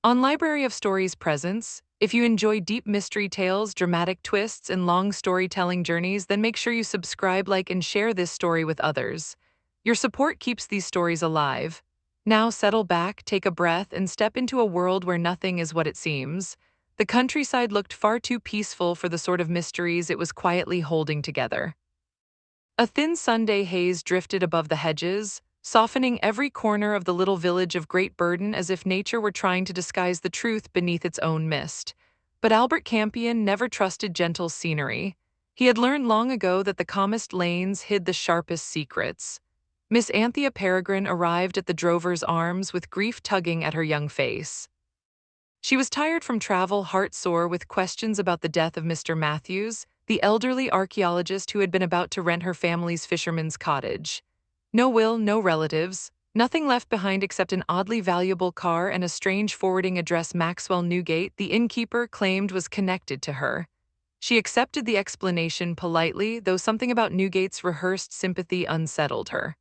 On Library of Stories Presents, if you enjoy deep mystery tales, dramatic twists, and long storytelling journeys, then make sure you subscribe, like, and share this story with others. Your support keeps these stories alive. Now settle back, take a breath, and step into a world where nothing is what it seems. The countryside looked far too peaceful for the sort of mysteries it was quietly holding together. A thin Sunday haze drifted above the hedges, softening every corner of the little village of Great Burden as if nature were trying to disguise the truth beneath its own mist. But Albert Campion never trusted gentle scenery. He had learned long ago that the calmest lanes hid the sharpest secrets. Miss Anthea Peregrine arrived at the drover's arms with grief tugging at her young face. She was tired from travel, heart-sore with questions about the death of Mr. Matthews, the elderly archaeologist who had been about to rent her family's fisherman's cottage. No will, no relatives, nothing left behind except an oddly valuable car and a strange forwarding address. Maxwell Newgate, the innkeeper, claimed was connected to her. She accepted the explanation politely, though something about Newgate's rehearsed sympathy unsettled her.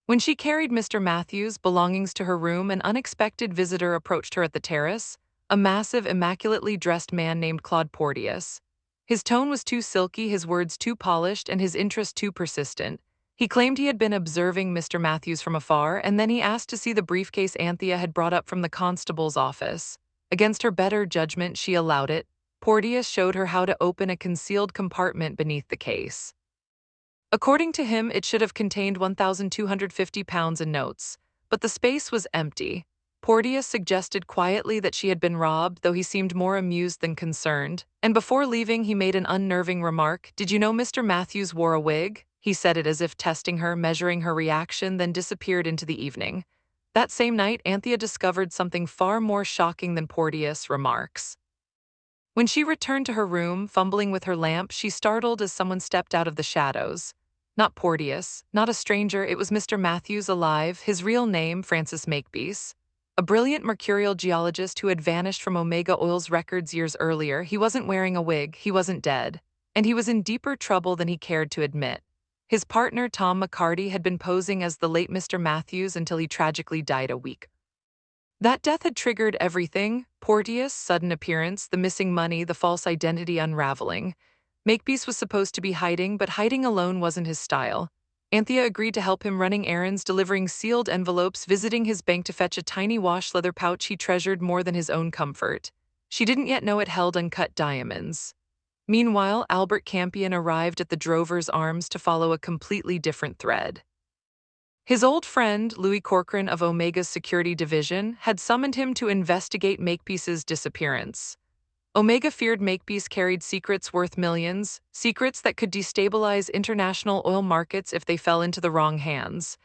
When she carried Mr. Matthews' belongings to her room, an unexpected visitor approached her at the terrace, a massive, immaculately dressed man named Claude Porteus. His tone was too silky, his words too polished, and his interest too persistent. He claimed he had been observing Mr. Matthews from afar, and then he asked to see the briefcase Anthea had brought up from the constable's office. Against her better judgment, she allowed it. Porteus showed her how to open a concealed compartment beneath the case. According to him, it should have contained £1,250 in notes, but the space was empty. Porteus suggested quietly that she had been robbed, though he seemed more amused than concerned, and before leaving he made an unnerving remark. "Did you know Mr. Matthews wore a wig?" He said it as if testing her, measuring her reaction, then disappeared into the evening. That same night, Anthea discovered something far more shocking than Porteus' remarks. When she returned to her room, fumbling with her lamp, she startled as someone stepped out of the shadows. Not Porteus, not a stranger, it was Mr. Matthews, alive, his real name Francis Makepeace. A brilliant mercurial geologist who had vanished from Omega Oil's records years earlier. He wasn't wearing a wig, he wasn't dead. And he was in deeper trouble than he cared to admit. His partner, Tom McCarty, had been posing as the late Mr. Matthews until he tragically died a week. That death had triggered everything: Porteus' sudden appearance, the missing money, the false identity unraveling. Makepeace was supposed to be hiding, but hiding alone wasn't his style. Anthea agreed to help him, running errands, delivering sealed envelopes, visiting his bank to fetch a tiny wash leather pouch he treasured more than his own comfort. She didn't yet know it held uncut diamonds. Meanwhile, Albert Campion arrived at the drover's arms to follow a completely different thread. His old friend, Louis Corcoran of Omega's security division, had summoned him to investigate Makepeace's disappearance. Omega feared Makepeace carried secrets worth millions, secrets that could destabilize international oil markets if they fell into the wrong hands.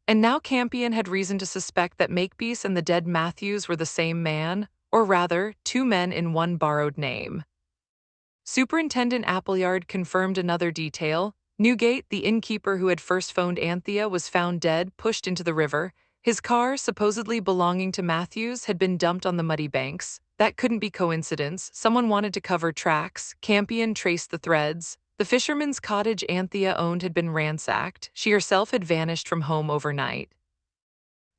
And now Campion had reason to suspect that Makepeace and the dead Matthews were the same man, or rather, two men in one borrowed name. Superintendent Appleyard confirmed another detail. Newgate, the innkeeper who had first phoned Anthea, was found dead, pushed into the river. His car, supposedly belonging to Matthews, had been dumped on the muddy banks. That couldn't be coincidence. Someone wanted to cover tracks. Campion traced the threads. The fisherman's cottage Anthea owned had been ransacked. She herself had vanished from home overnight.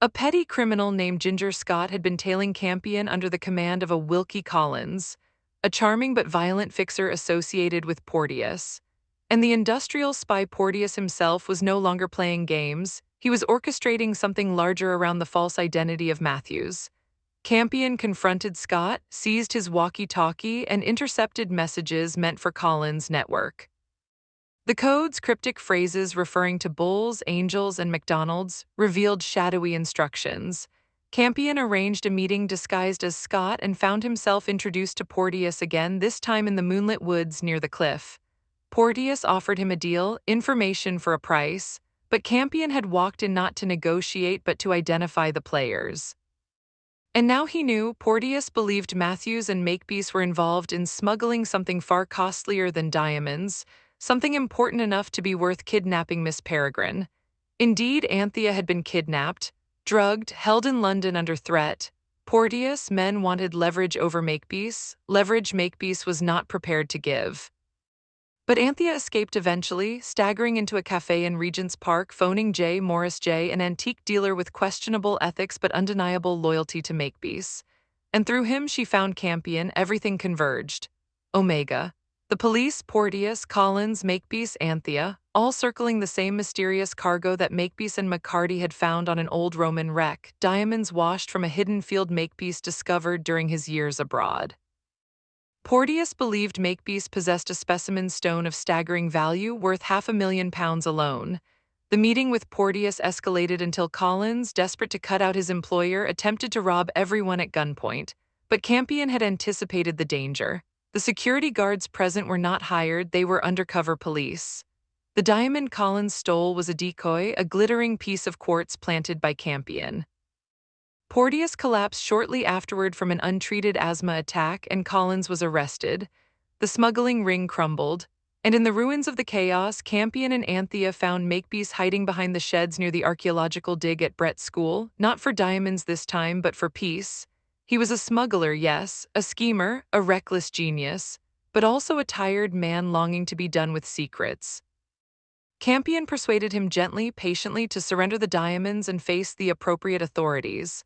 A petty criminal named Ginger Scott had been tailing Campion under the command of a Wilkie Collins, a charming but violent fixer associated with Porteus. And the industrial spy Porteus himself was no longer playing games. He was orchestrating something larger around the false identity of Matthews. Campion confronted Scott, seized his walkie-talkie, and intercepted messages meant for Collins' network. The code's cryptic phrases referring to bulls, angels, and McDonald's revealed shadowy instructions. Campion arranged a meeting disguised as Scott and found himself introduced to Porteus again, this time in the moonlit woods near the cliff. Porteus offered him a deal, information for a price, but Campion had walked in not to negotiate but to identify the players. And now he knew. Porteus believed Matthews and Makepeace were involved in smuggling something far costlier than diamonds, something important enough to be worth kidnapping Miss Peregrine. Indeed, Anthea had been kidnapped, drugged, held in London under threat. Porteus' men wanted leverage over Makepeace, leverage Makepeace was not prepared to give. But Anthea escaped eventually, staggering into a cafe in Regent's Park, phoning J. Morris J., an antique dealer with questionable ethics but undeniable loyalty to Makepeace. And through him she found Campion. Everything converged. Omega. The police, Porteous, Collins, Makepeace, Anthea, all circling the same mysterious cargo that Makepeace and McCarty had found on an old Roman wreck, diamonds washed from a hidden field Makepeace discovered during his years abroad. Porteous believed Makepeace possessed a specimen stone of staggering value worth £500,000 alone. The meeting with Porteous escalated until Collins, desperate to cut out his employer, attempted to rob everyone at gunpoint. But Campion had anticipated the danger. The security guards present were not hired, they were undercover police. The diamond Collins stole was a decoy, a glittering piece of quartz planted by Campion. Porteous collapsed shortly afterward from an untreated asthma attack, and Collins was arrested. The smuggling ring crumbled, and in the ruins of the chaos, Campion and Anthea found Makepeace hiding behind the sheds near the archaeological dig at Brett's school, not for diamonds this time, but for peace. He was a smuggler, yes, a schemer, a reckless genius, but also a tired man longing to be done with secrets. Campion persuaded him gently, patiently, to surrender the diamonds and face the appropriate authorities.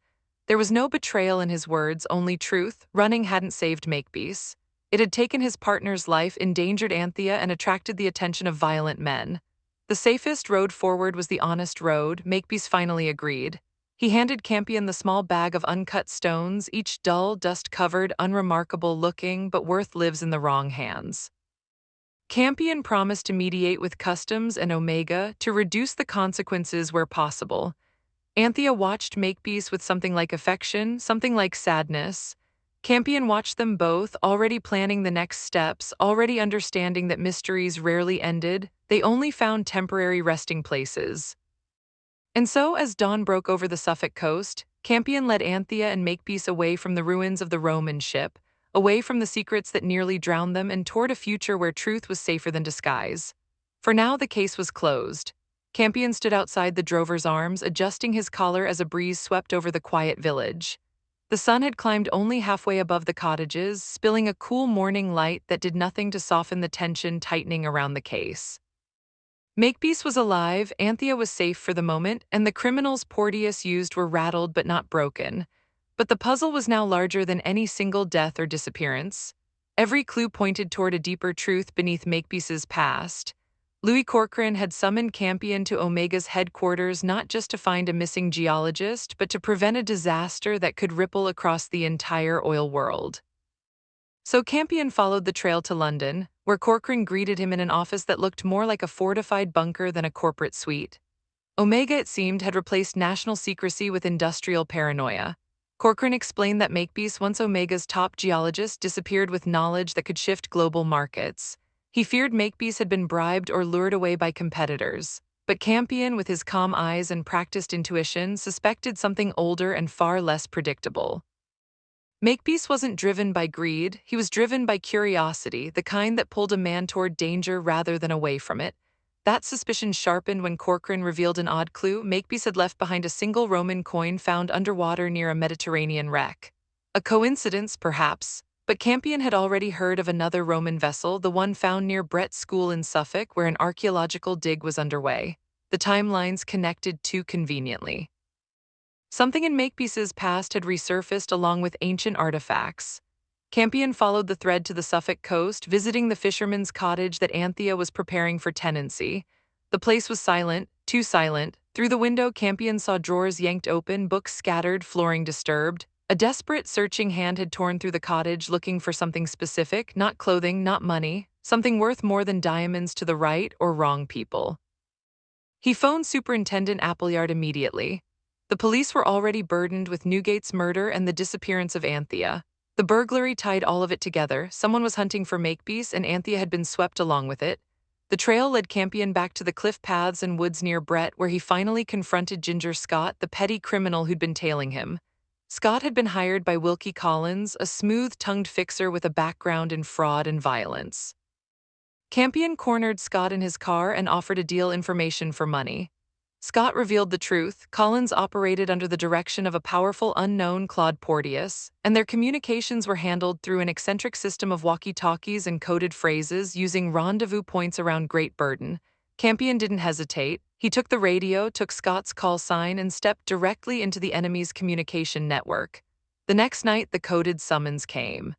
There was no betrayal in his words, only truth. Running hadn't saved Makepeace. It had taken his partner's life, endangered Anthea, and attracted the attention of violent men. The safest road forward was the honest road. Makepeace finally agreed. He handed Campion the small bag of uncut stones, each dull, dust-covered, unremarkable looking, but worth lives in the wrong hands. Campion promised to mediate with Customs and Omega to reduce the consequences where possible. Anthea watched Makepeace with something like affection, something like sadness. Campion watched them both, already planning the next steps, already understanding that mysteries rarely ended, they only found temporary resting places. And so, as dawn broke over the Suffolk coast, Campion led Anthea and Makepeace away from the ruins of the Roman ship, away from the secrets that nearly drowned them, and toward a future where truth was safer than disguise. For now, the case was closed. Campion stood outside the drover's arms, adjusting his collar as a breeze swept over the quiet village. The sun had climbed only halfway above the cottages, spilling a cool morning light that did nothing to soften the tension tightening around the case. Makepeace was alive, Anthea was safe for the moment, and the criminals Porteous used were rattled but not broken. But the puzzle was now larger than any single death or disappearance. Every clue pointed toward a deeper truth beneath Makepeace's past. Louis Corcoran had summoned Campion to Omega's headquarters not just to find a missing geologist, but to prevent a disaster that could ripple across the entire oil world. So Campion followed the trail to London, where Corcoran greeted him in an office that looked more like a fortified bunker than a corporate suite. Omega, it seemed, had replaced national secrecy with industrial paranoia. Corcoran explained that Makepeace, once Omega's top geologist, disappeared with knowledge that could shift global markets. He feared Makepeace had been bribed or lured away by competitors. But Campion, with his calm eyes and practiced intuition, suspected something older and far less predictable. Makepeace wasn't driven by greed, he was driven by curiosity, the kind that pulled a man toward danger rather than away from it. That suspicion sharpened when Corcoran revealed an odd clue. Makepeace had left behind a single Roman coin found underwater near a Mediterranean wreck. A coincidence, perhaps, but Campion had already heard of another Roman vessel, the one found near Brett's school in Suffolk, where an archaeological dig was underway. The timelines connected too conveniently. Something in Makepeace's past had resurfaced along with ancient artifacts. Campion followed the thread to the Suffolk coast, visiting the fisherman's cottage that Anthea was preparing for tenancy. The place was silent, too silent. Through the window, Campion saw drawers yanked open, books scattered, flooring disturbed. A desperate, searching hand had torn through the cottage looking for something specific, not clothing, not money, something worth more than diamonds to the right or wrong people. He phoned Superintendent Appleyard immediately. The police were already burdened with Newgate's murder and the disappearance of Anthea. The burglary tied all of it together. Someone was hunting for Makepeace, and Anthea had been swept along with it. The trail led Campion back to the cliff paths and woods near Brett, where he finally confronted Ginger Scott, the petty criminal who'd been tailing him. Scott had been hired by Wilkie Collins, a smooth-tongued fixer with a background in fraud and violence. Campion cornered Scott in his car and offered a deal: information for money. Scott revealed the truth. Collins operated under the direction of a powerful unknown Claude Porteous, and their communications were handled through an eccentric system of walkie-talkies and coded phrases using rendezvous points around Great Britain. Campion didn't hesitate. He took the radio, took Scott's call sign, and stepped directly into the enemy's communication network. The next night, the coded summons came.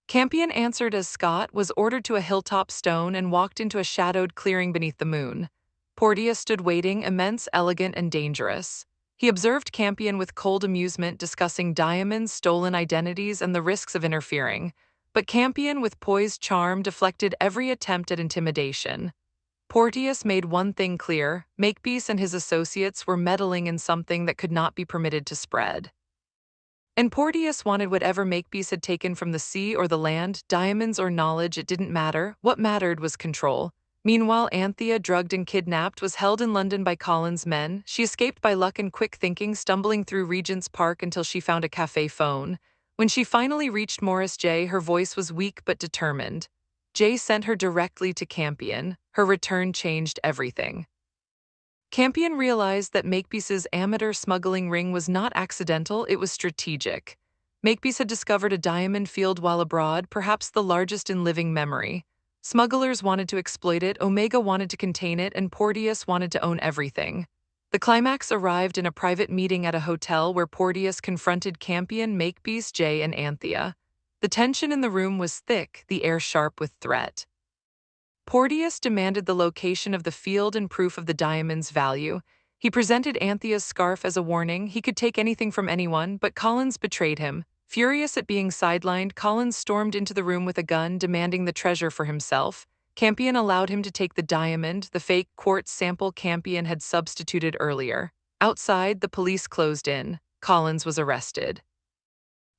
Campion answered as Scott was ordered to a hilltop stone and walked into a shadowed clearing beneath the moon. Porteous stood waiting, immense, elegant, and dangerous. He observed Campion with cold amusement, discussing diamonds, stolen identities, and the risks of interfering. But Campion, with poised charm, deflected every attempt at intimidation. Porteous made one thing clear: Makepeace and his associates were meddling in something that could not be permitted to spread. And Porteous wanted whatever Makepeace had taken from the sea or the land, diamonds or knowledge, it didn't matter. What mattered was control. Meanwhile, Anthea, drugged and kidnapped, was held in London by Colin's men. She escaped by luck and quick thinking, stumbling through Regent's Park until she found a cafe phone. When she finally reached Morris J., her voice was weak but determined. Jay sent her directly to Campion. Her return changed everything. Campion realized that Makepeace's amateur smuggling ring was not accidental, it was strategic. Makepeace had discovered a diamond field while abroad, perhaps the largest in living memory. Smugglers wanted to exploit it, Omega wanted to contain it, and Porteous wanted to own everything. The climax arrived in a private meeting at a hotel where Porteous confronted Campion, Makepeace, Jay, and Anthea. The tension in the room was thick, the air sharp with threat. Porteous demanded the location of the field and proof of the diamond's value. He presented Anthea's scarf as a warning. He could take anything from anyone, but Collins betrayed him. Furious at being sidelined, Collins stormed into the room with a gun, demanding the treasure for himself. Campion allowed him to take the diamond, the fake quartz sample Campion had substituted earlier. Outside, the police closed in. Collins was arrested.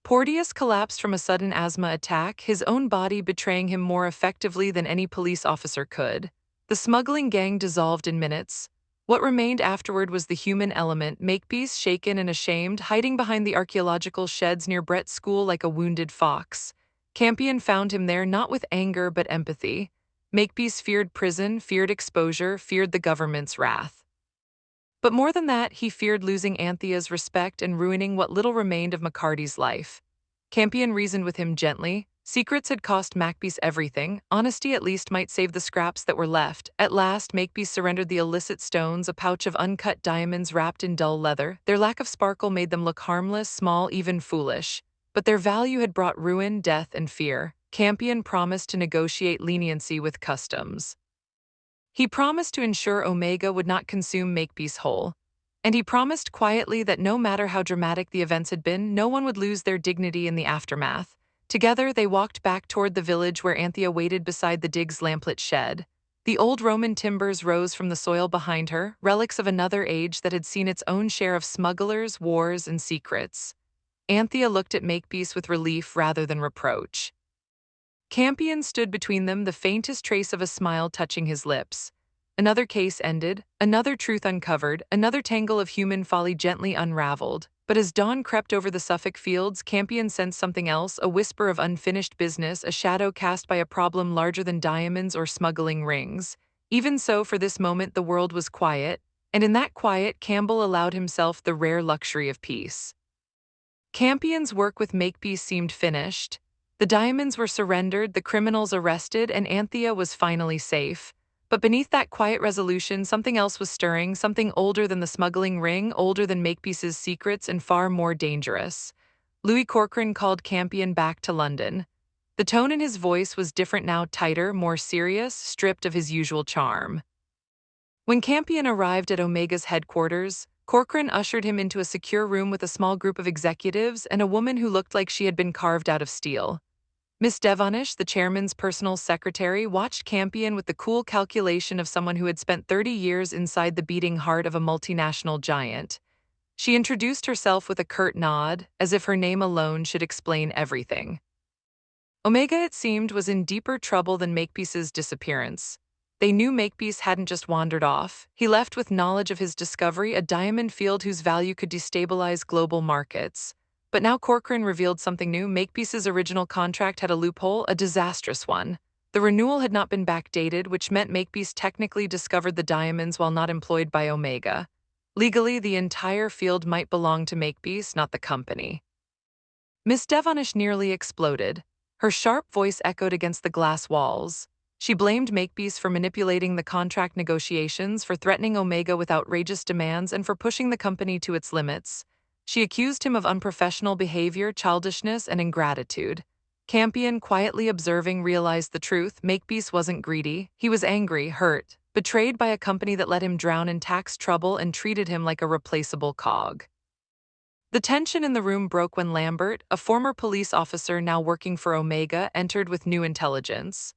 Porteous collapsed from a sudden asthma attack, his own body betraying him more effectively than any police officer could. The smuggling gang dissolved in minutes. What remained afterward was the human element, Makepeace, shaken and ashamed, hiding behind the archaeological sheds near Brett's school like a wounded fox. Campion found him there not with anger but empathy. Makepeace feared prison, feared exposure, feared the government's wrath. But more than that, he feared losing Anthea's respect and ruining what little remained of McCarty's life. Campion reasoned with him gently. Secrets had cost Makepeace everything. Honesty at least might save the scraps that were left. At last, Makepeace surrendered the illicit stones, a pouch of uncut diamonds wrapped in dull leather. Their lack of sparkle made them look harmless, small, even foolish. But their value had brought ruin, death, and fear. Campion promised to negotiate leniency with customs. He promised to ensure Omega would not consume Makepeace whole. And he promised quietly that no matter how dramatic the events had been, no one would lose their dignity in the aftermath. Together, they walked back toward the village where Anthea waited beside the dig's lamplit shed. The old Roman timbers rose from the soil behind her, relics of another age that had seen its own share of smugglers, wars, and secrets. Anthea looked at Makepeace with relief rather than reproach. Campion stood between them, the faintest trace of a smile touching his lips. Another case ended, another truth uncovered, another tangle of human folly gently unraveled. But as dawn crept over the Suffolk fields, Campion sensed something else, a whisper of unfinished business, a shadow cast by a problem larger than diamonds or smuggling rings. Even so, for this moment the world was quiet, and in that quiet Campbell allowed himself the rare luxury of peace. Campion's work with Makepeace seemed finished. The diamonds were surrendered, the criminals arrested, and Anthea was finally safe. But beneath that quiet resolution, something else was stirring, something older than the smuggling ring, older than Makepeace's secrets, and far more dangerous. Louis Corcoran called Campion back to London. The tone in his voice was different now, tighter, more serious, stripped of his usual charm. When Campion arrived at Omega's headquarters, Corcoran ushered him into a secure room with a small group of executives and a woman who looked like she had been carved out of steel. Miss Devonish, the chairman's personal secretary, watched Campion with the cool calculation of someone who had spent 30 years inside the beating heart of a multinational giant. She introduced herself with a curt nod, as if her name alone should explain everything. Omega, it seemed, was in deeper trouble than Makepeace's disappearance. They knew Makepeace hadn't just wandered off. He left with knowledge of his discovery, a diamond field whose value could destabilize global markets. But now Corcoran revealed something new. Makepeace's original contract had a loophole, a disastrous one. The renewal had not been backdated, which meant Makepeace technically discovered the diamonds while not employed by Omega. Legally, the entire field might belong to Makepeace, not the company. Miss Devonish nearly exploded. Her sharp voice echoed against the glass walls. She blamed Makepeace for manipulating the contract negotiations, for threatening Omega with outrageous demands, and for pushing the company to its limits. She accused him of unprofessional behavior, childishness, and ingratitude. Campion, quietly observing, realized the truth. Makepeace wasn't greedy. He was angry, hurt, betrayed by a company that let him drown in tax trouble and treated him like a replaceable cog. The tension in the room broke when Lambert, a former police officer now working for Omega, entered with new intelligence.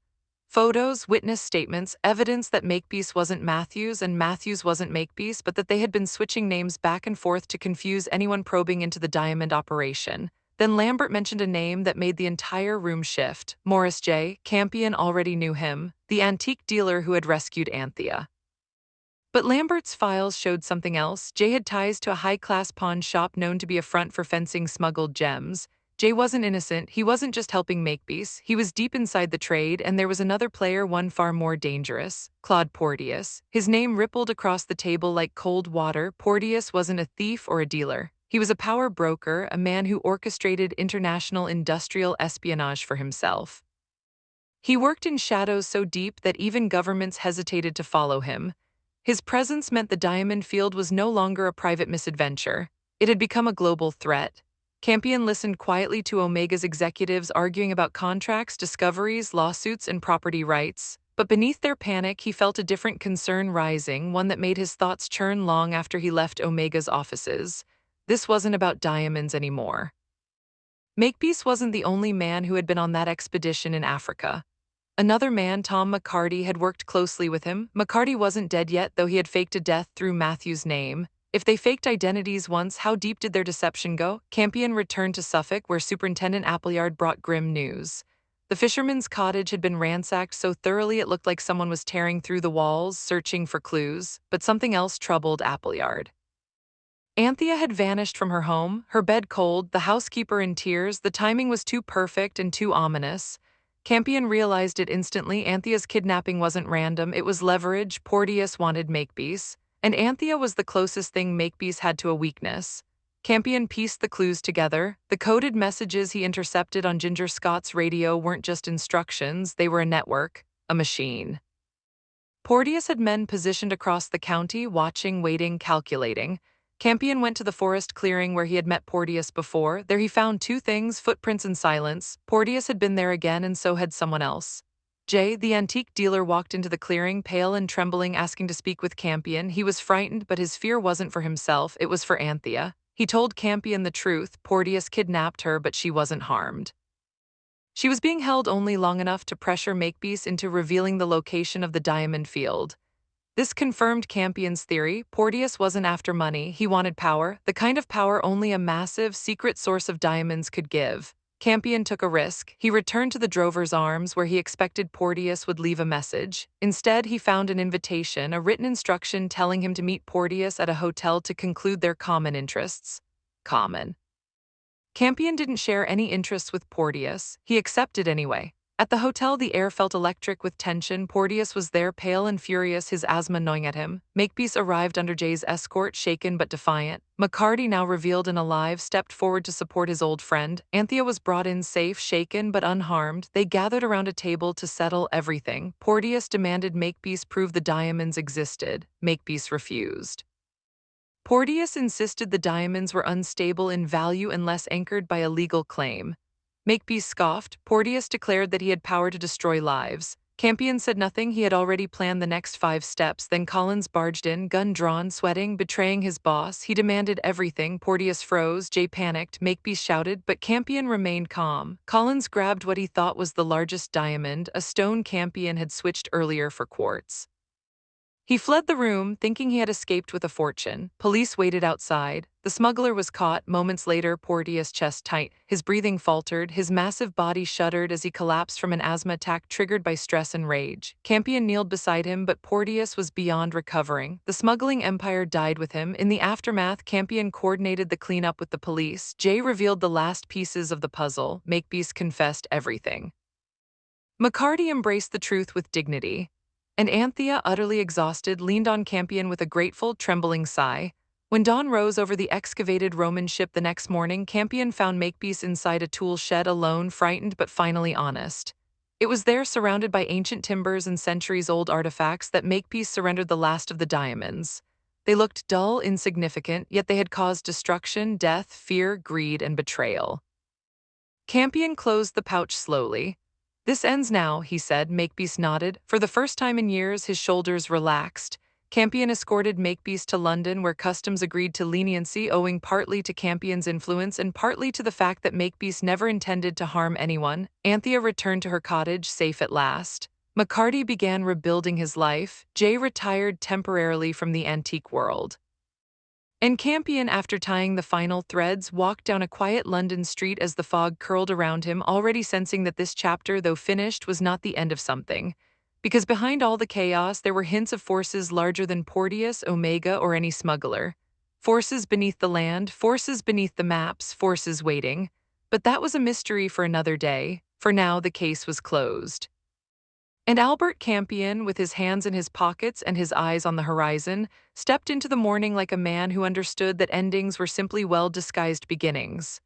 Photos, witness statements, evidence that Makepeace wasn't Matthews and Matthews wasn't Makepeace, but that they had been switching names back and forth to confuse anyone probing into the diamond operation. Then Lambert mentioned a name that made the entire room shift. Morris J. Campion already knew him, the antique dealer who had rescued Anthea. But Lambert's files showed something else. Jay had ties to a high-class pawn shop known to be a front for fencing smuggled gems. Jay wasn't innocent. He wasn't just helping Makepeace. He was deep inside the trade, and there was another player, one far more dangerous, Claude Porteous. His name rippled across the table like cold water. Porteous wasn't a thief or a dealer. He was a power broker, a man who orchestrated international industrial espionage for himself. He worked in shadows so deep that even governments hesitated to follow him. His presence meant the diamond field was no longer a private misadventure. It had become a global threat. Campion listened quietly to Omega's executives arguing about contracts, discoveries, lawsuits, and property rights. But beneath their panic, he felt a different concern rising, one that made his thoughts churn long after he left Omega's offices. This wasn't about diamonds anymore. Makepeace wasn't the only man who had been on that expedition in Africa. Another man, Tom McCarty, had worked closely with him. McCarty wasn't dead yet, though he had faked a death through Matthew's name. If they faked identities once, how deep did their deception go? Campion returned to Suffolk, where Superintendent Appleyard brought grim news. The fisherman's cottage had been ransacked so thoroughly it looked like someone was tearing through the walls, searching for clues. But something else troubled Appleyard. Anthea had vanished from her home, her bed cold, the housekeeper in tears. The timing was too perfect and too ominous. Campion realized it instantly. Anthea's kidnapping wasn't random, it was leverage. Porteous wanted Makepeace, and Anthea was the closest thing Makepeace had to a weakness. Campion pieced the clues together. The coded messages he intercepted on Ginger Scott's radio weren't just instructions, they were a network, a machine. Porteous had men positioned across the county, watching, waiting, calculating. Campion went to the forest clearing where he had met Porteous before. There he found two things: footprints and silence. Porteous had been there again, and so had someone else. Jay, the antique dealer, walked into the clearing, pale and trembling, asking to speak with Campion. He was frightened, but his fear wasn't for himself, it was for Anthea. He told Campion the truth. Porteous kidnapped her, but she wasn't harmed. She was being held only long enough to pressure Makepeace into revealing the location of the diamond field. This confirmed Campion's theory. Porteous wasn't after money, he wanted power, the kind of power only a massive, secret source of diamonds could give. Campion took a risk. He returned to the Drover's Arms, where he expected Porteous would leave a message. Instead, he found an invitation, a written instruction telling him to meet Porteous at a hotel to conclude their common interests. Common. Campion didn't share any interests with Porteous. He accepted anyway. At the hotel, the air felt electric with tension. Porteous was there, pale and furious, his asthma gnawing at him. Makepeace arrived under Jay's escort, shaken but defiant. McCarty, now revealed and alive, stepped forward to support his old friend. Anthea was brought in safe, shaken but unharmed. They gathered around a table to settle everything. Porteous demanded Makepeace prove the diamonds existed. Makepeace refused. Porteous insisted the diamonds were unstable in value unless anchored by a legal claim. Makepeace scoffed. Porteous declared that he had power to destroy lives. Campion said nothing. He had already planned the next 5 steps. Then Collins barged in, gun drawn, sweating, betraying his boss. He demanded everything. Porteous froze. Jay panicked. Makepeace shouted, but Campion remained calm. Collins grabbed what he thought was the largest diamond, a stone Campion had switched earlier for quartz. He fled the room, thinking he had escaped with a fortune. Police waited outside. The smuggler was caught. Moments later, Porteous' chest tight. His breathing faltered. His massive body shuddered as he collapsed from an asthma attack triggered by stress and rage. Campion kneeled beside him, but Porteous was beyond recovering. The smuggling empire died with him. In the aftermath, Campion coordinated the cleanup with the police. Jay revealed the last pieces of the puzzle. Makepeace confessed everything. McCarty embraced the truth with dignity. And Anthea, utterly exhausted, leaned on Campion with a grateful, trembling sigh. When dawn rose over the excavated Roman ship the next morning, Campion found Makepeace inside a tool shed, alone, frightened but finally honest. It was there, surrounded by ancient timbers and centuries-old artifacts, that Makepeace surrendered the last of the diamonds. They looked dull, insignificant, yet they had caused destruction, death, fear, greed, and betrayal. Campion closed the pouch slowly. "This ends now," he said. Makepeace nodded. For the first time in years, his shoulders relaxed. Campion escorted Makepeace to London, where customs agreed to leniency, owing partly to Campion's influence and partly to the fact that Makepeace never intended to harm anyone. Anthea returned to her cottage, safe at last. McCarty began rebuilding his life. Jay retired temporarily from the antique world. And Campion, after tying the final threads, walked down a quiet London street as the fog curled around him, already sensing that this chapter, though finished, was not the end of something. Because behind all the chaos, there were hints of forces larger than Porteous, Omega, or any smuggler. Forces beneath the land, forces beneath the maps, forces waiting. But that was a mystery for another day. For now, the case was closed. And Albert Campion, with his hands in his pockets and his eyes on the horizon, stepped into the morning like a man who understood that endings were simply well-disguised beginnings.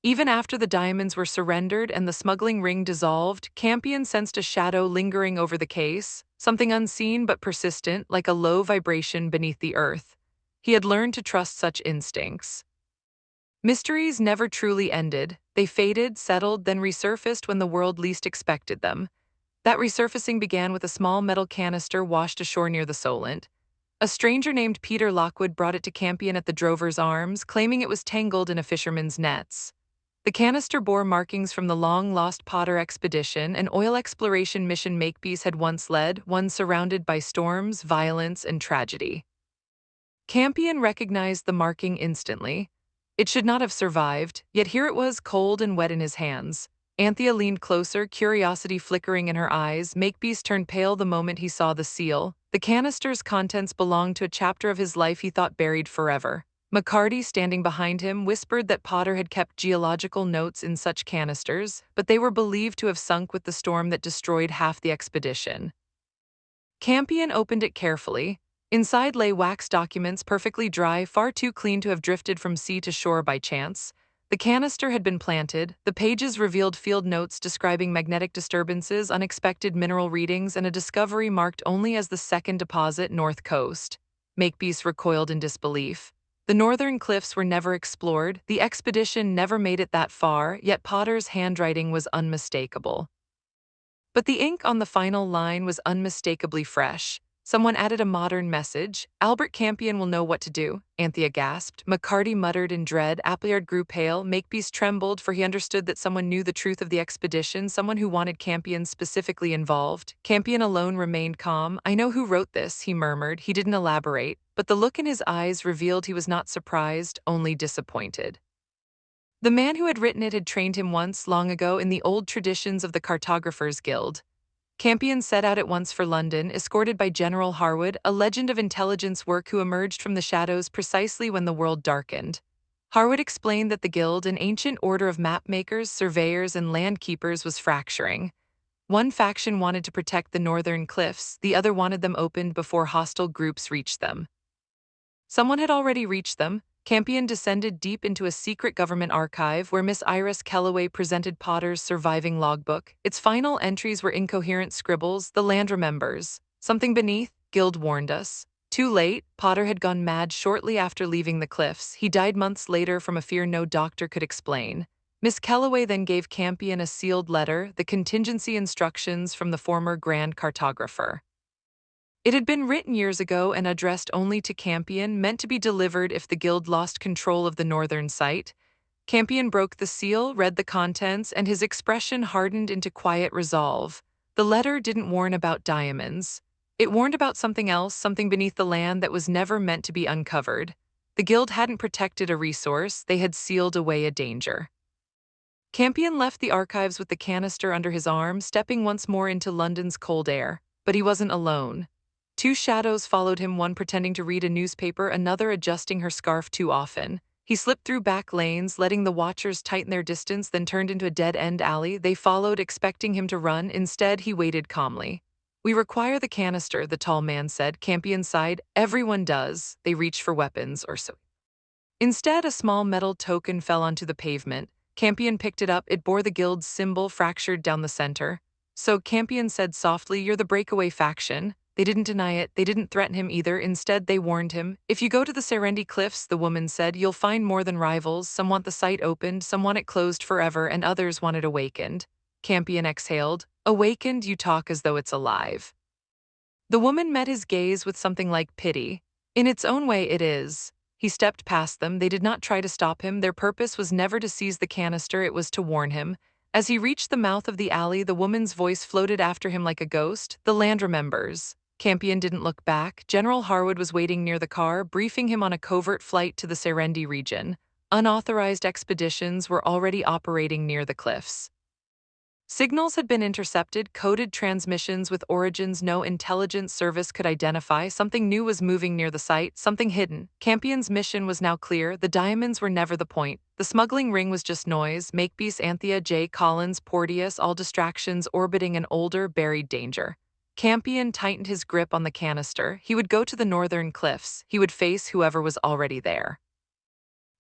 Even after the diamonds were surrendered and the smuggling ring dissolved, Campion sensed a shadow lingering over the case, something unseen but persistent, like a low vibration beneath the earth. He had learned to trust such instincts. Mysteries never truly ended. They faded, settled, then resurfaced when the world least expected them. That resurfacing began with a small metal canister washed ashore near the Solent. A stranger named Peter Lockwood brought it to Campion at the Drover's Arms, claiming it was tangled in a fisherman's nets. The canister bore markings from the long-lost Potter expedition, an oil exploration mission Makepeace had once led, one surrounded by storms, violence, and tragedy. Campion recognized the marking instantly. It should not have survived, yet here it was, cold and wet in his hands. Anthea leaned closer, curiosity flickering in her eyes. Makepeace turned pale the moment he saw the seal. The canister's contents belonged to a chapter of his life he thought buried forever. McCarty, standing behind him, whispered that Potter had kept geological notes in such canisters, but they were believed to have sunk with the storm that destroyed half the expedition. Campion opened it carefully. Inside lay wax documents, perfectly dry, far too clean to have drifted from sea to shore by chance. The canister had been planted. The pages revealed field notes describing magnetic disturbances, unexpected mineral readings, and a discovery marked only as the second deposit, North Coast. Makepeace recoiled in disbelief. The northern cliffs were never explored. The expedition never made it that far, yet Potter's handwriting was unmistakable. But the ink on the final line was unmistakably fresh. Someone added a modern message. "Albert Campion will know what to do," Anthea gasped. McCarty muttered in dread. Appleyard grew pale. Makepeace trembled, for he understood that someone knew the truth of the expedition, someone who wanted Campion specifically involved. Campion alone remained calm. "I know who wrote this," he murmured. He didn't elaborate, but the look in his eyes revealed he was not surprised, only disappointed. The man who had written it had trained him once, long ago, in the old traditions of the Cartographers Guild. Campion set out at once for London, escorted by General Harwood, a legend of intelligence work who emerged from the shadows precisely when the world darkened. Harwood explained that the Guild, an ancient order of mapmakers, surveyors, and landkeepers, was fracturing. One faction wanted to protect the northern cliffs, the other wanted them opened before hostile groups reached them. Someone had already reached them. Campion descended deep into a secret government archive where Miss Iris Kellaway presented Potter's surviving logbook. Its final entries were incoherent scribbles. "The land remembers. Something beneath, Guild warned us." Too late. Potter had gone mad shortly after leaving the cliffs. He died months later from a fear no doctor could explain. Miss Kellaway then gave Campion a sealed letter, the contingency instructions from the former Grand Cartographer. It had been written years ago and addressed only to Campion, meant to be delivered if the Guild lost control of the northern site. Campion broke the seal, read the contents, and his expression hardened into quiet resolve. The letter didn't warn about diamonds. It warned about something else, something beneath the land that was never meant to be uncovered. The Guild hadn't protected a resource, they had sealed away a danger. Campion left the archives with the canister under his arm, stepping once more into London's cold air. But he wasn't alone. Two shadows followed him, one pretending to read a newspaper, another adjusting her scarf too often. He slipped through back lanes, letting the watchers tighten their distance, then turned into a dead-end alley. They followed, expecting him to run. Instead, he waited calmly. "We require the canister," the tall man said. Campion sighed. "Everyone does. They reach for weapons, or so." Instead, a small metal token fell onto the pavement. Campion picked it up. It bore the Guild's symbol fractured down the center. "So," Campion said softly, "you're the breakaway faction." They didn't deny it, they didn't threaten him either, instead they warned him. If you go to the Serendi cliffs, the woman said, you'll find more than rivals. Some want the site opened, some want it closed forever, and others want it awakened. Campion exhaled. Awakened, you talk as though it's alive. The woman met his gaze with something like pity. In its own way, it is. He stepped past them. They did not try to stop him. Their purpose was never to seize the canister, it was to warn him. As he reached the mouth of the alley, the woman's voice floated after him like a ghost. The land remembers. Campion didn't look back. General Harwood was waiting near the car, briefing him on a covert flight to the Serendi region. Unauthorized expeditions were already operating near the cliffs. Signals had been intercepted, coded transmissions with origins no intelligence service could identify. Something new was moving near the site, something hidden. Campion's mission was now clear. The diamonds were never the point. The smuggling ring was just noise. Makepeace, Anthea, J. Collins, Porteous, all distractions orbiting an older, buried danger. Campion tightened his grip on the canister. He would go to the northern cliffs. He would face whoever was already there.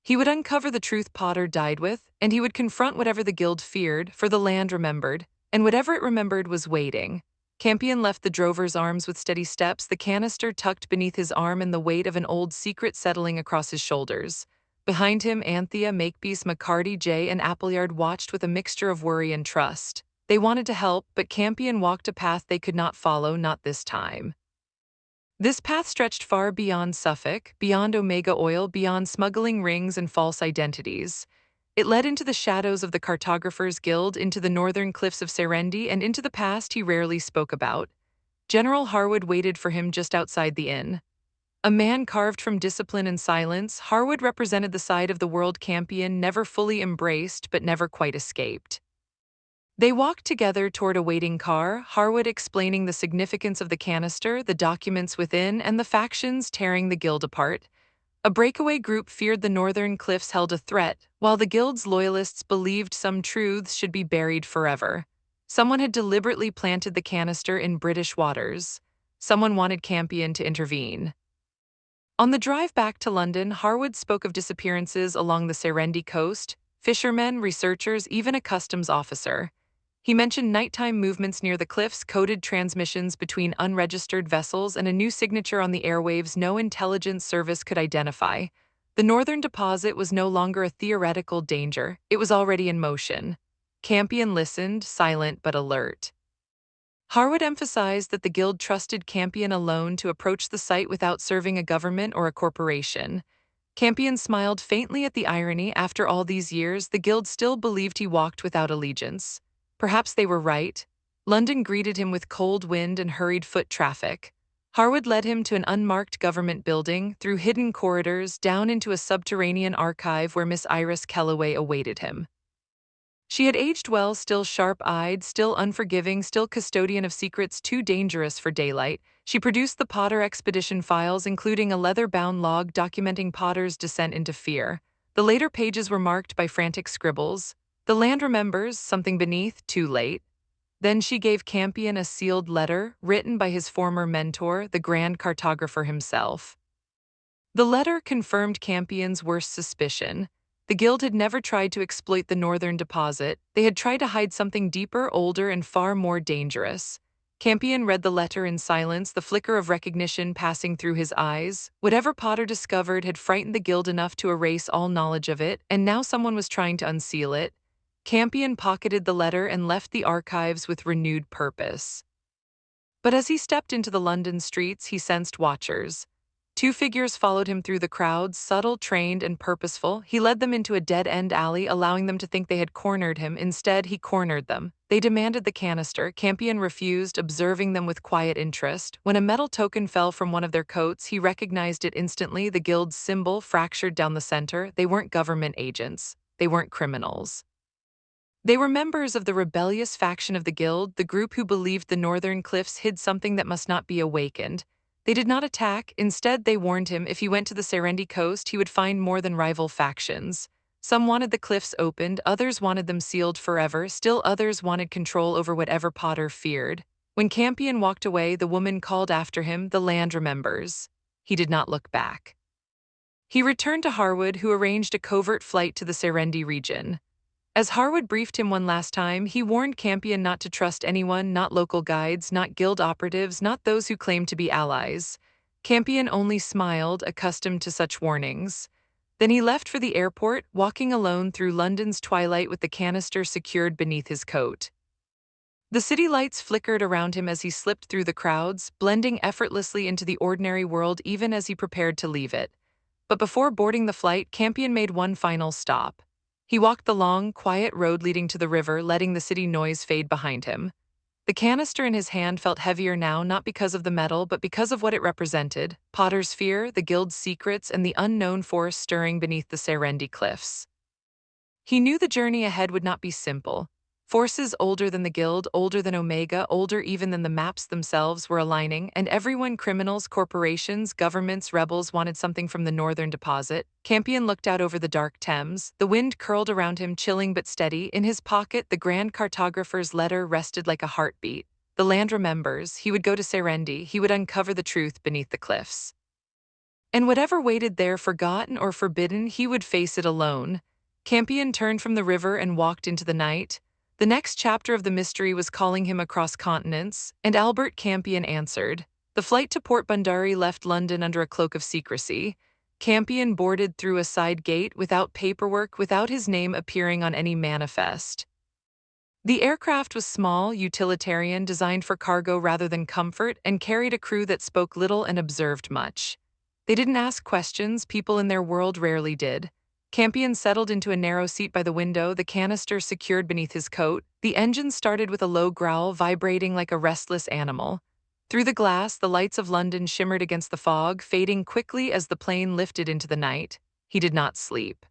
He would uncover the truth Potter died with, and he would confront whatever the guild feared, for the land remembered, and whatever it remembered was waiting. Campion left the drover's arms with steady steps, the canister tucked beneath his arm and the weight of an old secret settling across his shoulders. Behind him, Anthea, Makepeace, McCarty, Jay, and Appleyard watched with a mixture of worry and trust. They wanted to help, but Campion walked a path they could not follow, not this time. This path stretched far beyond Suffolk, beyond Omega Oil, beyond smuggling rings and false identities. It led into the shadows of the Cartographers Guild, into the northern cliffs of Serendi, and into the past he rarely spoke about. General Harwood waited for him just outside the inn. A man carved from discipline and silence, Harwood represented the side of the world Campion never fully embraced but never quite escaped. They walked together toward a waiting car, Harwood explaining the significance of the canister, the documents within, and the factions tearing the guild apart. A breakaway group feared the northern cliffs held a threat, while the guild's loyalists believed some truths should be buried forever. Someone had deliberately planted the canister in British waters. Someone wanted Campion to intervene. On the drive back to London, Harwood spoke of disappearances along the Serendi coast, fishermen, researchers, even a customs officer. He mentioned nighttime movements near the cliffs, coded transmissions between unregistered vessels, and a new signature on the airwaves no intelligence service could identify. The northern deposit was no longer a theoretical danger, it was already in motion. Campion listened, silent but alert. Harwood emphasized that the guild trusted Campion alone to approach the site without serving a government or a corporation. Campion smiled faintly at the irony. After all these years, the guild still believed he walked without allegiance. Perhaps they were right. London greeted him with cold wind and hurried foot traffic. Harwood led him to an unmarked government building, through hidden corridors, down into a subterranean archive where Miss Iris Kellaway awaited him. She had aged well, still sharp-eyed, still unforgiving, still custodian of secrets too dangerous for daylight. She produced the Potter expedition files, including a leather-bound log documenting Potter's descent into fear. The later pages were marked by frantic scribbles. The land remembers, something beneath, too late. Then she gave Campion a sealed letter, written by his former mentor, the Grand Cartographer himself. The letter confirmed Campion's worst suspicion. The guild had never tried to exploit the northern deposit. They had tried to hide something deeper, older, and far more dangerous. Campion read the letter in silence, the flicker of recognition passing through his eyes. Whatever Potter discovered had frightened the guild enough to erase all knowledge of it, and now someone was trying to unseal it. Campion pocketed the letter and left the archives with renewed purpose. But as he stepped into the London streets, he sensed watchers. Two figures followed him through the crowds, subtle, trained, and purposeful. He led them into a dead-end alley, allowing them to think they had cornered him. Instead, he cornered them. They demanded the canister. Campion refused, observing them with quiet interest. When a metal token fell from one of their coats, he recognized it instantly, the guild's symbol fractured down the center. They weren't government agents. They weren't criminals. They were members of the rebellious faction of the guild, the group who believed the northern cliffs hid something that must not be awakened. They did not attack. Instead, they warned him if he went to the Serendi coast, he would find more than rival factions. Some wanted the cliffs opened, others wanted them sealed forever, still others wanted control over whatever Potter feared. When Campion walked away, the woman called after him, "The land remembers." He did not look back. He returned to Harwood, who arranged a covert flight to the Serendi region. As Harwood briefed him one last time, he warned Campion not to trust anyone, not local guides, not guild operatives, not those who claimed to be allies. Campion only smiled, accustomed to such warnings. Then he left for the airport, walking alone through London's twilight with the canister secured beneath his coat. The city lights flickered around him as he slipped through the crowds, blending effortlessly into the ordinary world even as he prepared to leave it. But before boarding the flight, Campion made one final stop. He walked the long, quiet road leading to the river, letting the city noise fade behind him. The canister in his hand felt heavier now, not because of the metal, but because of what it represented: Potter's fear, the guild's secrets, and the unknown force stirring beneath the Serendi cliffs. He knew the journey ahead would not be simple. Forces older than the Guild, older than Omega, older even than the maps themselves were aligning, and everyone, criminals, corporations, governments, rebels, wanted something from the northern deposit. Campion looked out over the dark Thames. The wind curled around him, chilling but steady. In his pocket, the Grand Cartographer's letter rested like a heartbeat. The land remembers. He would go to Serendi. He would uncover the truth beneath the cliffs. And whatever waited there, forgotten or forbidden, he would face it alone. Campion turned from the river and walked into the night. The next chapter of the mystery was calling him across continents, and Albert Campion answered. The flight to Port Bundari left London under a cloak of secrecy. Campion boarded through a side gate, without paperwork, without his name appearing on any manifest. The aircraft was small, utilitarian, designed for cargo rather than comfort, and carried a crew that spoke little and observed much. They didn't ask questions, people in their world rarely did. Campion settled into a narrow seat by the window, the canister secured beneath his coat. The engine started with a low growl, vibrating like a restless animal. Through the glass, the lights of London shimmered against the fog, fading quickly as the plane lifted into the night. He did not sleep.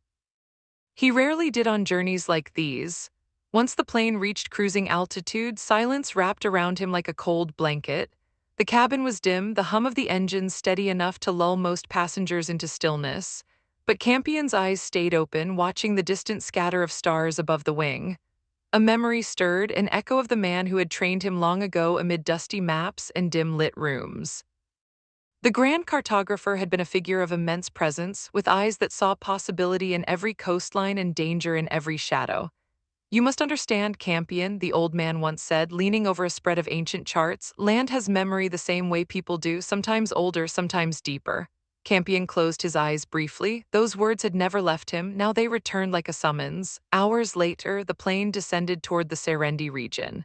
He rarely did on journeys like these. Once the plane reached cruising altitude, silence wrapped around him like a cold blanket. The cabin was dim, the hum of the engine steady enough to lull most passengers into stillness. But Campion's eyes stayed open, watching the distant scatter of stars above the wing. A memory stirred, an echo of the man who had trained him long ago amid dusty maps and dim-lit rooms. The Grand Cartographer had been a figure of immense presence, with eyes that saw possibility in every coastline and danger in every shadow. "You must understand, Campion," the old man once said, leaning over a spread of ancient charts. "Land has memory the same way people do, sometimes older, sometimes deeper." Campion closed his eyes briefly. Those words had never left him, now they returned like a summons. Hours later, the plane descended toward the Serendi region.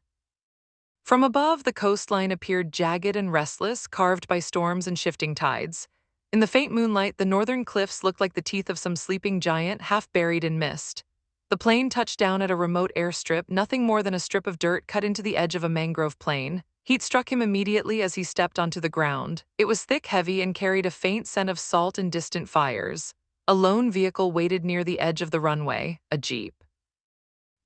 From above, the coastline appeared jagged and restless, carved by storms and shifting tides. In the faint moonlight, the northern cliffs looked like the teeth of some sleeping giant, half buried in mist. The plane touched down at a remote airstrip, nothing more than a strip of dirt cut into the edge of a mangrove plain. Heat struck him immediately as he stepped onto the ground. It was thick, heavy, and carried a faint scent of salt and distant fires. A lone vehicle waited near the edge of the runway, a jeep.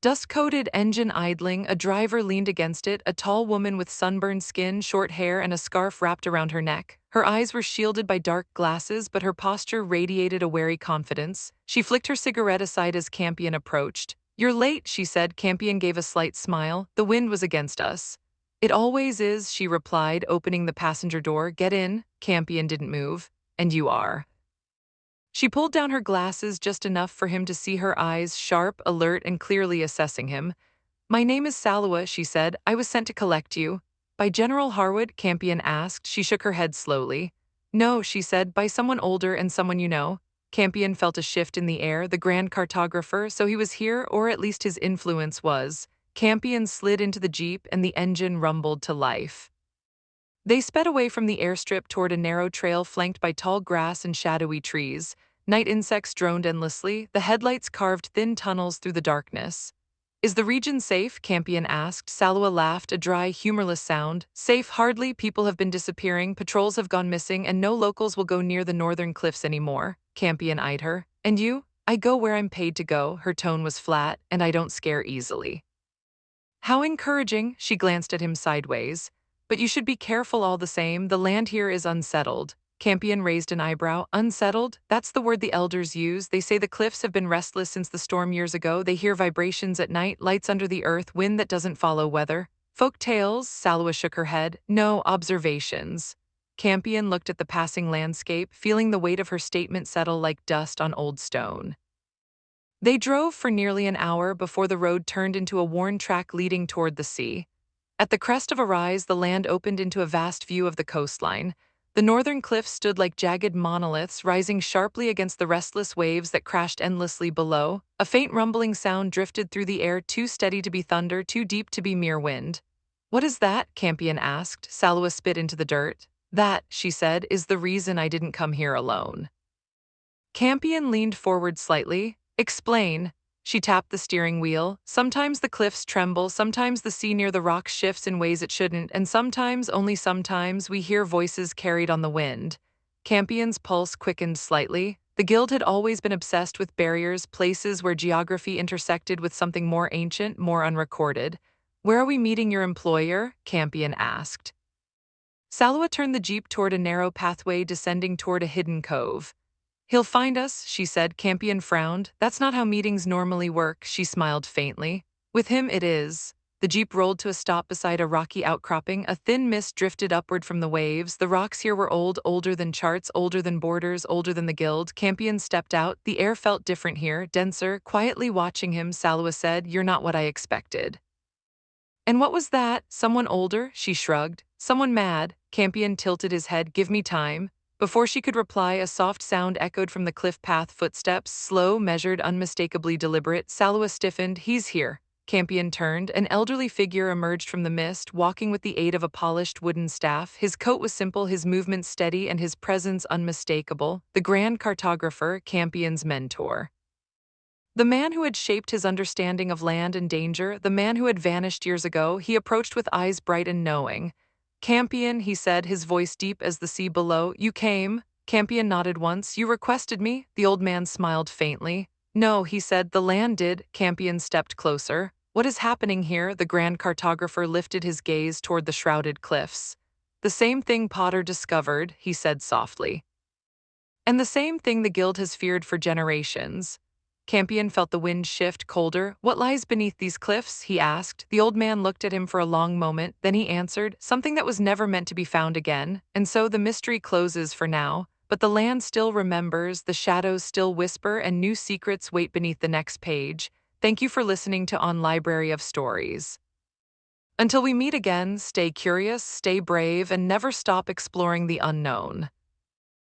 Dust-coated engine idling, a driver leaned against it, a tall woman with sunburned skin, short hair, and a scarf wrapped around her neck. Her eyes were shielded by dark glasses, but her posture radiated a wary confidence. She flicked her cigarette aside as Campion approached. "You're late," she said. Campion gave a slight smile. "The wind was against us." "It always is," she replied, opening the passenger door. "Get in." Campion didn't move. "And you are." She pulled down her glasses just enough for him to see her eyes, sharp, alert, and clearly assessing him. "My name is Salwa," she said. "I was sent to collect you." "By General Harwood?" Campion asked. She shook her head slowly. "No," she said, "by someone older and someone you know." Campion felt a shift in the air. The Grand Cartographer, so he was here, or at least his influence was. Campion slid into the jeep, and the engine rumbled to life. They sped away from the airstrip toward a narrow trail flanked by tall grass and shadowy trees. Night insects droned endlessly. The headlights carved thin tunnels through the darkness. "Is the region safe?" Campion asked. Salwa laughed, a dry, humorless sound. "Safe, hardly. People have been disappearing, patrols have gone missing, and no locals will go near the northern cliffs anymore." Campion eyed her. "And you?" "I go where I'm paid to go." Her tone was flat. "And I don't scare easily." "How encouraging." She glanced at him sideways. "But you should be careful all the same. The land here is unsettled." Campion raised an eyebrow. "Unsettled? That's the word the elders use. They say the cliffs have been restless since the storm years ago. They hear vibrations at night, lights under the earth, wind that doesn't follow weather." "Folk tales?" Salwa shook her head. "No, observations." Campion looked at the passing landscape, feeling the weight of her statement settle like dust on old stone. They drove for nearly an hour before the road turned into a worn track leading toward the sea. At the crest of a rise, the land opened into a vast view of the coastline. The northern cliffs stood like jagged monoliths, rising sharply against the restless waves that crashed endlessly below. A faint rumbling sound drifted through the air, too steady to be thunder, too deep to be mere wind. "What is that?" Campion asked. Salwa spit into the dirt. "That," she said, "is the reason I didn't come here alone." Campion leaned forward slightly. "Explain." She tapped the steering wheel. "Sometimes the cliffs tremble, sometimes the sea near the rocks shifts in ways it shouldn't, and sometimes, only sometimes, we hear voices carried on the wind." Campion's pulse quickened slightly. The guild had always been obsessed with barriers, places where geography intersected with something more ancient, more unrecorded. "Where are we meeting your employer?" Campion asked. Salwa turned the jeep toward a narrow pathway descending toward a hidden cove. "He'll find us," she said. Campion frowned. "That's not how meetings normally work," she smiled faintly. "With him it is." The jeep rolled to a stop beside a rocky outcropping. A thin mist drifted upward from the waves. The rocks here were old, older than charts, older than borders, older than the guild. Campion stepped out. The air felt different here, denser. Quietly watching him, Salwa said, "You're not what I expected." "And what was that? Someone older?" She shrugged. "Someone mad." Campion tilted his head. "Give me time." Before she could reply, a soft sound echoed from the cliff path, footsteps, slow, measured, unmistakably deliberate. Salwa stiffened. "He's here." Campion turned. An elderly figure emerged from the mist, walking with the aid of a polished wooden staff. His coat was simple, his movements steady, and his presence unmistakable. The Grand Cartographer, Campion's mentor. The man who had shaped his understanding of land and danger, the man who had vanished years ago, he approached with eyes bright and knowing. "Campion," he said, his voice deep as the sea below. "You came?" Campion nodded once. "You requested me?" The old man smiled faintly. "No," he said, "the land did." Campion stepped closer. "What is happening here?" The Grand Cartographer lifted his gaze toward the shrouded cliffs. "The same thing Potter discovered," he said softly. "And the same thing the Guild has feared for generations." Campion felt the wind shift colder. "What lies beneath these cliffs?" he asked. The old man looked at him for a long moment, then he answered, "Something that was never meant to be found again." And so the mystery closes for now, but the land still remembers, the shadows still whisper, and new secrets wait beneath the next page. Thank you for listening to On Library of Stories. Until we meet again, stay curious, stay brave, and never stop exploring the unknown.